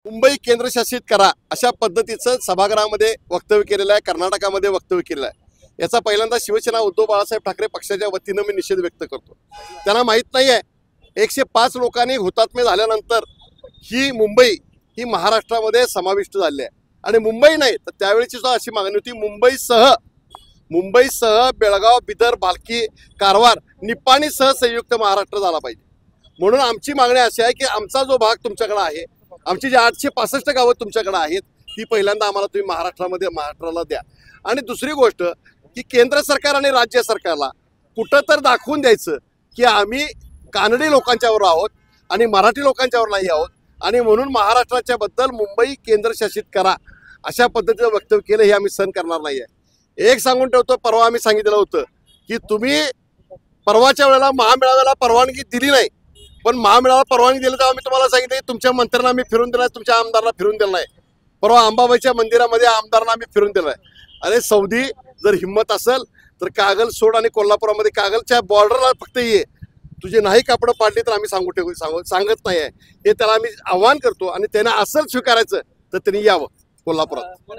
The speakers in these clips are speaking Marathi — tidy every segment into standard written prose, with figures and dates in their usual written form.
मुंबई केंद्रशासित करा अशा पद्धतीचं सभागृहामध्ये वक्तव्य केलेलं आहे, कर्नाटकामध्ये वक्तव्य केलेलं आहे। याचा पहिल्यांदा शिवसेना उद्धव बाळासाहेब ठाकरे पक्षाच्या वतीनं मी निषेध व्यक्त करतो। त्यांना माहित नाही आहे 105 लोकांनी हुतात्मे झाल्यानंतर ही मुंबई ही महाराष्ट्रामध्ये समाविष्ट झाली आहे आणि मुंबई नाही तर त्यावेळीची सुद्धा अशी मागणी होती मुंबईसह बेळगाव, बिदर, भालकी, कारवार, निपाणीसह संयुक्त महाराष्ट्र झाला पाहिजे। म्हणून आमची मागणी अशी आहे की आमचा जो भाग तुमच्याकडे आहे, आमची जी 865 गावं तुमच्याकडे आहेत ती पहिल्यांदा आम्हाला तुम्ही महाराष्ट्राला द्या। आणि दुसरी गोष्ट की केंद्र सरकार आणि राज्य सरकारला कुठं तर दाखवून द्यायचं की आम्ही कानडी लोकांच्यावर आहोत आणि मराठी लोकांच्यावर नाही आहोत आणि म्हणून महाराष्ट्राच्या बद्दल मुंबई केंद्रशासित करा अशा पद्धतीचं वक्तव्य केलं हे आम्ही सहन करणार नाही आहे। एक सांगून ठेवतो, परवा आम्ही सांगितलं होतं की तुम्ही परवाच्या वेळेला महामेळाव्याला परवानगी दिली नाही, पण महामेळाव्याला परवानगी दिली तेव्हा मी तुम्हाला सांगितलं की तुमच्या मंत्र्यांना आम्ही फिरून दिलं नाही, तुमच्या आमदारांना फिरून दिलं नाही। परवा अंबाबाईच्या मंदिरामध्ये आमदारांना आम्ही फिरून दिलं आहे। अरे सौदी, जर हिंमत असेल तर कागल सोड आणि कोल्हापुरामध्ये कागलच्या बॉर्डरला फक्त ये, तुझे नाही कापडं पाडली तर आम्ही सांगत नाही आहे हे त्याला आम्ही आव्हान करतो आणि त्यांना असं स्वीकारायचं तर त्यांनी यावं कोल्हापुरात।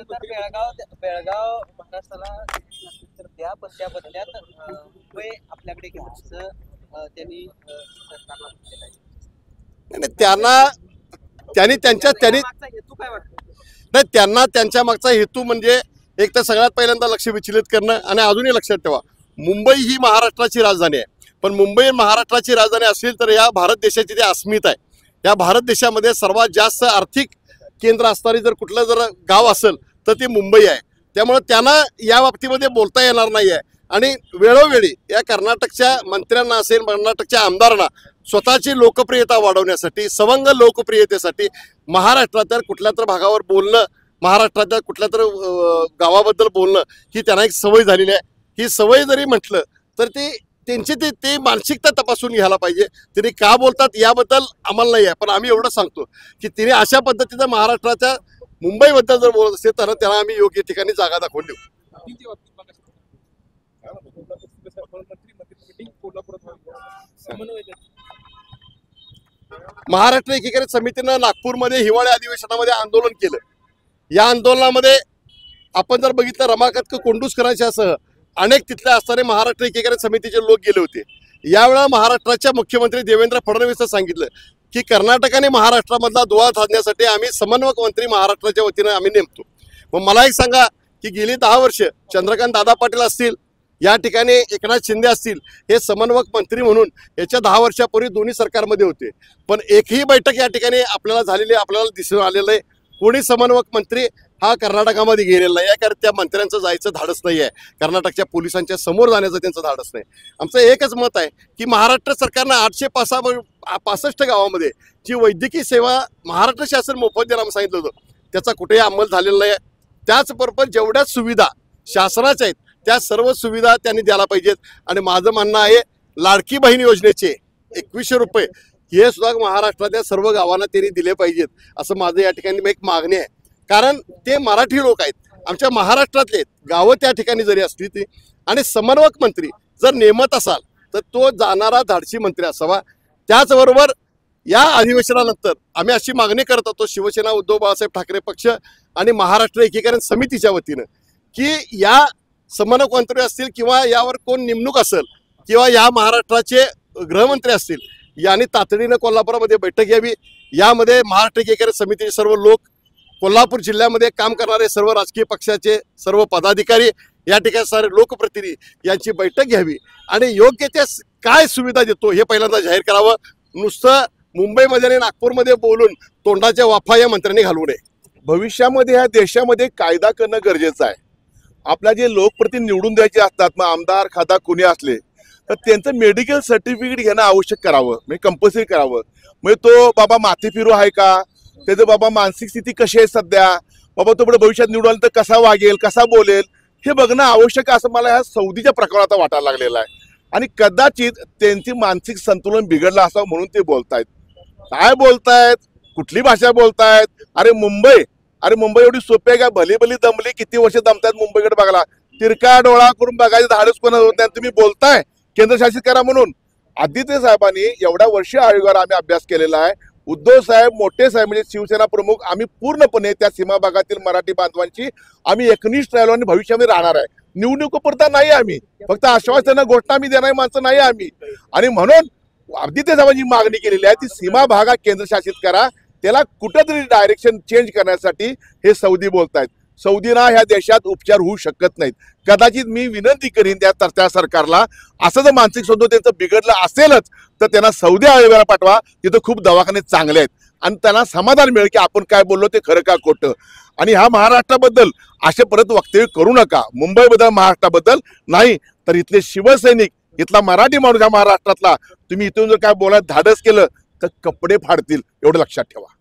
बेळगाव महाराष्ट्राला द्या, पण त्या बदल्यात मुंबई आपल्याकडे घ्या असं त्यांनी सरकारला म्हटलेलं आहे। त्यांना त्यांच्या मागचा हेतू म्हणजे एक तर सगळ्यात पहिल्यांदा लक्ष विचलित करणं आणि अजूनही लक्षात ठेवा मुंबई ही महाराष्ट्राची राजधानी आहे, पण मुंबई महाराष्ट्राची राजधानी असेल तर या भारत देशाची जी अस्मिता आहे, या भारत देशामध्ये सर्वात जास्त आर्थिक केंद्र असणारी जर कुठलं जर गाव असेल तर ते मुंबई आहे। त्यामुळे त्यांना या बाबतीमध्ये बोलता येणार नाही आहे आणि वेळोवेळी या कर्नाटकच्या मंत्र्यांना असेल, कर्नाटकच्या आमदारांना स्वतःची लोकप्रियता वाढवण्यासाठी, सवंग लोकप्रियतेसाठी महाराष्ट्रातील कुठल्या तर भागावर बोलणं, महाराष्ट्राच्या कुठल्या तर गावाबद्दल बोलणं ही त्यांना एक सवय झालेली आहे। ही सवय जरी म्हटलं तर ते मानसिकता तपासून घ्यायला पाहिजे। तिने का बोलतात याबद्दल आम्हाला नाही आहे, पण आम्ही एवढं सांगतो की तिने अशा पद्धतीचं महाराष्ट्राच्या मुंबईबद्दल जर बोलत असेल तर त्याला आम्ही योग्य ठिकाणी जागा दाखवून देऊ। महाराष्ट्र एकीकरण समितीनं नागपूरमध्ये हिवाळी अधिवेशनामध्ये आंदोलन केलं। या आंदोलनामध्ये आपण जर बघितलं रमाकांत कोंडूसकरांच्यासह अनेक तिथले असणारे महाराष्ट्र एकीकरण समितीचे लोक गेले होते। यावेळेला महाराष्ट्राच्या मुख्यमंत्री देवेंद्र फडणवीसनं सांगितलं की कर्नाटक आणि महाराष्ट्रामधला दुवा साधण्यासाठी आम्ही समन्वयक मंत्री महाराष्ट्राच्या वतीनं आम्ही नेमतो। मग मला एक सांगा की गेली 10 वर्ष चंद्रकांत दादा पाटील असतील, या ठिकाणी एकनाथ शिंदे असतील, हे समन्वयक मंत्री म्हणून याच्या 10 वर्षापूर्वी दोन्ही सरकारमध्ये होते, पण एकही बैठक या ठिकाणी आपल्याला झालेली आपल्याला दिसून आलेलं आहे। कोणी समन्वयक मंत्री हा कर्नाटकामध्ये गेलेला नाही आहे, कारण त्या मंत्र्यांचं जायचं धाडस नाही आहे, कर्नाटकच्या पोलिसांच्या समोर जाण्याचं त्यांचं धाडस नाही। आमचं एकच मत आहे की महाराष्ट्र सरकारनं 865 गावामध्ये जी वैद्यकीय सेवा महाराष्ट्र शासन मोफत देण्याला सांगितलं होतं त्याचा कुठेही अंमल झालेला नाही आहे। त्याचबरोबर जेवढ्या सुविधा शासनाच्या आहेत त्या सर्व सुविधा त्यांनी द्यायला पाहिजेत। आणि माझं म्हणणं आहे लाडकी बहीण योजनेचे 2100 रुपये हे सुद्धा महाराष्ट्रातल्या सर्व गावांना त्यांनी दिले पाहिजेत असं माझं या ठिकाणी एक मागणी आहे, कारण ते मराठी लोक आहेत, आमच्या महाराष्ट्रातले गावं त्या ठिकाणी जरी असली ती, आणि समन्वयक मंत्री जर नेमत असाल तर तो जाणारा धाडसी मंत्री असावा। त्याचबरोबर या अधिवेशनानंतर आम्ही अशी मागणी करत होतो शिवसेना उद्धव बाळासाहेब ठाकरे पक्ष आणि महाराष्ट्र एकीकरण समितीच्या वतीनं की या समन्वयक मंत्री असतील किंवा यावर कोण नेमणूक असेल किंवा या महाराष्ट्राचे गृहमंत्री असतील यांनी तातडीनं कोल्हापुरामध्ये बैठक घ्यावी। यामध्ये महाराष्ट्र एकीकरण समितीचे सर्व लोक, कोल्हापूर जिल्ह्यामध्ये काम करणारे सर्व राजकीय पक्षाचे सर्व पदाधिकारी, या ठिकाणी सारे लोकप्रतिनिधी यांची बैठक घ्यावी आणि योग्य त्या काय सुविधा देतो हे पहिल्यांदा जाहीर करावं। नुसतं मुंबईमध्ये आणि नागपूरमध्ये बोलून तोंडाच्या वाफा या मंत्र्यांनी घालवू नये। भविष्यामध्ये ह्या देशामध्ये कायदा करणं गरजेचं आहे। आपल्या जे लोकप्रतिनिधी निवडून द्यायचे असतात, मग आमदार खासदार कोणी असले तर त्यांचं मेडिकल सर्टिफिकेट घेणं आवश्यक करावं, म्हणजे कंपल्सरी करावं। म्हणजे तो बाबा माथी फिरू आहे का, त्याचं बाबा मानसिक स्थिती कशी आहे सध्या, बाबा तो पुढे भविष्यात निवडून तर कसा वागेल, कसा बोलेल हे बघणं आवश्यक असं मला ह्या सौदीच्या प्रकरणात वाटायला लागलेलं आहे। आणि कदाचित त्यांची मानसिक संतुलन बिघडलं असावं म्हणून ते बोलतायत। काय बोलतायत, कुठली भाषा बोलतायत? अरे मुंबई एवढी सोपी आहे का? भली दमली, किती वर्ष दमतायत मुंबईकडे बघायला, तिरका डोळा करून बघायचं धाडस कोण होत नाही। तुम्ही बोलताय केंद्रशासित करा म्हणून। आदित्य साहेबांनी एवढ्या वर्ष आयोगावर आम्ही अभ्यास केलेला आहे, उद्धव साहेब मोठे साहेब म्हणजे शिवसेना प्रमुख आम्ही पूर्णपणे त्या सीमा भागातील मराठी बांधवांची आम्ही एकनिष्ठ राहिलो आणि भविष्यामध्ये राहणार आहे. निवडणुकीपुरता नाही आम्ही, फक्त आश्वासनं घोषणा आम्ही देणारी माणसं नाही आम्ही. आणि म्हणून आदित्य साहेबांची मागणी केलेली आहे ती सीमा भाग केंद्रशासित करा. त्याला कुठंतरी डायरेक्शन चेंज करण्यासाठी हे सौदी बोलतायत. सौदीना ह्या देशात उपचार होऊ शकत नाहीत. कदाचित मी विनंती करीन त्या सरकारला, असं जर मानसिक स्वतः त्यांचं बिघडलं असेलच तर त्यांना सौदी अरेबियाला पाठवा. तिथं खूप दवाखाने चांगले आहेत आणि त्यांना समाधान मिळेल की आपण काय बोललो ते खरं का खोटं. आणि ह्या महाराष्ट्राबद्दल असे परत वक्तव्य करू नका. मुंबईबद्दल महाराष्ट्राबद्दल नाही तर इथले शिवसैनिक, इथला मराठी माणूस ह्या महाराष्ट्रातला, तुम्ही इथून जर काय बोलायला धाडस केलं तर कपडे फाडतील, एवढं लक्षात ठेवा.